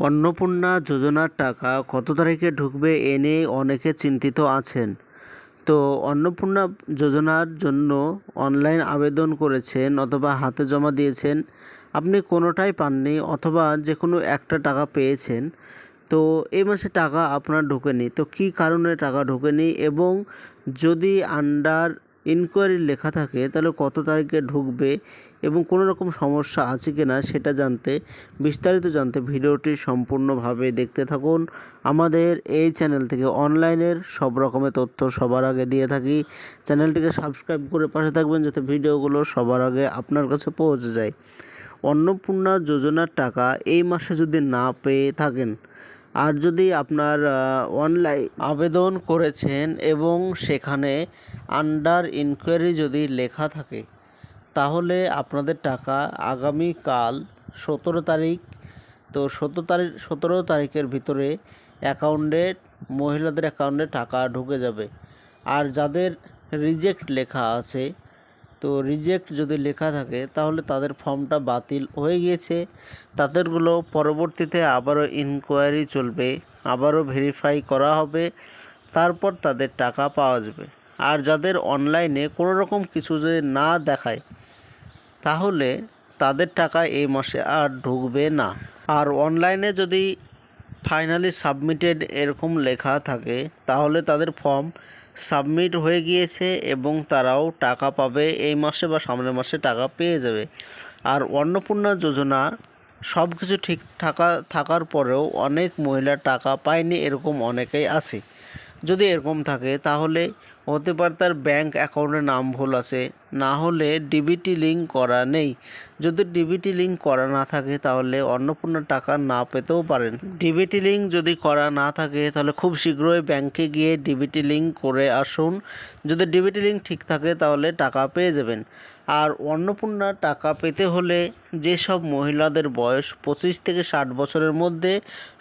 অন্নপূর্ণা যোজনার টাকা কত তারিখে ঢুকবে এ নিয়ে অনেকে চিন্তিত আছেন। তো অন্নপূর্ণা যোজনার জন্য অনলাইন আবেদন করেছেন অথবা হাতে জমা দিয়েছেন, আপনি কোনোটাই পাননি অথবা যে কোনো একটা টাকা পেয়েছেন, তো এই মাসে টাকা আপনার ঢোকেনি। তো কী কারণে টাকা ঢোকেনি এবং যদি আন্ডার ইনকোয়ারি লেখা থাকে তাহলে কত তারিখে ঢুকবে এবং কোনো রকম সমস্যা আছে কি না সেটা জানতে, বিস্তারিত জানতে ভিডিওটি সম্পূর্ণভাবে দেখতে থাকুন। আমাদের এই চ্যানেল থেকে অনলাইনের সব রকমের তথ্য সবার আগে দিয়ে থাকি। চ্যানেলটিকে সাবস্ক্রাইব করে পাশে থাকবেন যাতে ভিডিওগুলো সবার আগে আপনার কাছে পৌঁছে যায়। অন্নপূর্ণা যোজনার টাকা এই মাসে যদি না পেয়ে থাকেন, আর যদি আপনার অনলাইন আবেদন করেছেন এবং সেখানে আন্ডার ইনকোয়ারি যদি লেখা থাকে, তাহলে আপনাদের টাকা আগামীকাল 17 তারিখ, তো 17 তারিখের ভিতরে অ্যাকাউন্টে, মহিলাদের অ্যাকাউন্টে টাকা ঢুকে যাবে। আর যাদের রিজেক্ট লেখা আছে, তো রিজেক্ট যদি লেখা থাকে তাহলে তাদের ফর্মটা বাতিল হয়ে গিয়েছে, তাদেরগুলো পরবর্তীতে আবারও ইনকোয়ারি চলবে, আবারও ভেরিফাই করা হবে, তারপর তাদের টাকা পাওয়া যাবে। আর যাদের অনলাইনে কোনো রকম কিছু যদি না দেখায় তাহলে তাদের টাকা এই মাসে আর ঢুকবে না। আর অনলাইনে যদি ফাইনালি সাবমিটেড এরকম লেখা থাকে তাহলে তাদের ফর্ম সাবমিট হয়ে গিয়েছে এবং তারাও টাকা পাবে এই মাসে বা সামনের মাসে টাকা পেয়ে যাবে। আর অন্নপূর্ণা যোজনা সব কিছু ঠিক থাকার পরেও অনেক মহিলা টাকা পায়নি, এরকম অনেকেই আছে। যদি এরকম থাকে তাহলে হতে পারে তার ব্যাংক অ্যাকাউন্টের নাম ভুল আছে, না হলে ডিবিটি লিঙ্ক করা নেই। যদি ডিবিটি লিঙ্ক করা না থাকে তাহলে অন্নপূর্ণা টাকা না পেতেও পারেন। ডিবিটি লিঙ্ক যদি করা না থাকে তাহলে খুব শীঘ্রই ব্যাংকে গিয়ে ডিবিটি লিঙ্ক করে আসুন। যদি ডিবিটি লিঙ্ক ঠিক থাকে তাহলে টাকা পেয়ে যাবেন। আর অন্নপূর্ণা টাকা পেতে হলে যেসব মহিলাদের বয়স 25 থেকে 60 বছরের মধ্যে,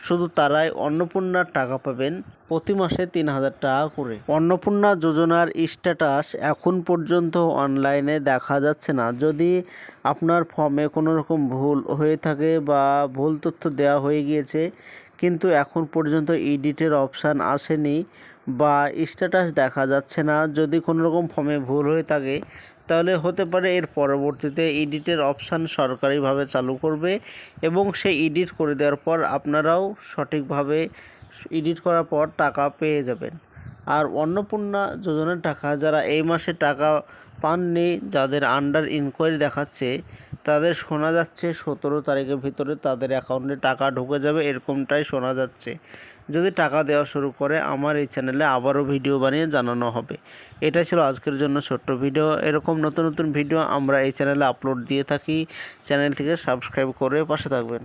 শুধু তারাই অন্নপূর্ণার টাকা পাবেন প্রতি মাসে 3000 টাকা করে। অন্নপূর্ণা যোজনার স্ট্যাটাস এখন পর্যন্ত অনলাইনে দেখা যাচ্ছে না। যদি আপনার ফর্মে কোনো রকম ভুল হয়ে থাকে বা ভুল তথ্য দেওয়া হয়ে গিয়েছে কিন্তু এখন পর্যন্ত এডিটের অপশান আসেনি বা স্ট্যাটাস দেখা যাচ্ছে না, যদি কোনো রকম ফর্মে ভুল হয়ে থাকে তাহলে হতে পারে এর পরবর্তীতে এডিটের অপশান সরকারিভাবে চালু করবে এবং সেই এডিট করে দেওয়ার পর আপনারাও সঠিকভাবে এডিট করার পর টাকা পেয়ে যাবেন। আর অন্নপূর্ণা যোজনার টাকা যারা এই মাসে টাকা পাননি, যাদের আন্ডার ইনকোয়ারি দেখাচ্ছে, তাদের শোনা যাচ্ছে 17 তারিখের ভিতরে তাদের অ্যাকাউন্টে টাকা ঢুকে যাবে, এরকমটাই শোনা যাচ্ছে। যদি টাকা দেওয়া শুরু করে আমার এই চ্যানেলে আবারও ভিডিও বানিয়ে জানানো হবে। এটা ছিল আজকের জন্য ছোট্ট ভিডিও। এরকম নতুন নতুন ভিডিও আমরা এই চ্যানেলে আপলোড দিয়ে থাকি। চ্যানেলটিকে সাবস্ক্রাইব করে পাশে থাকবেন।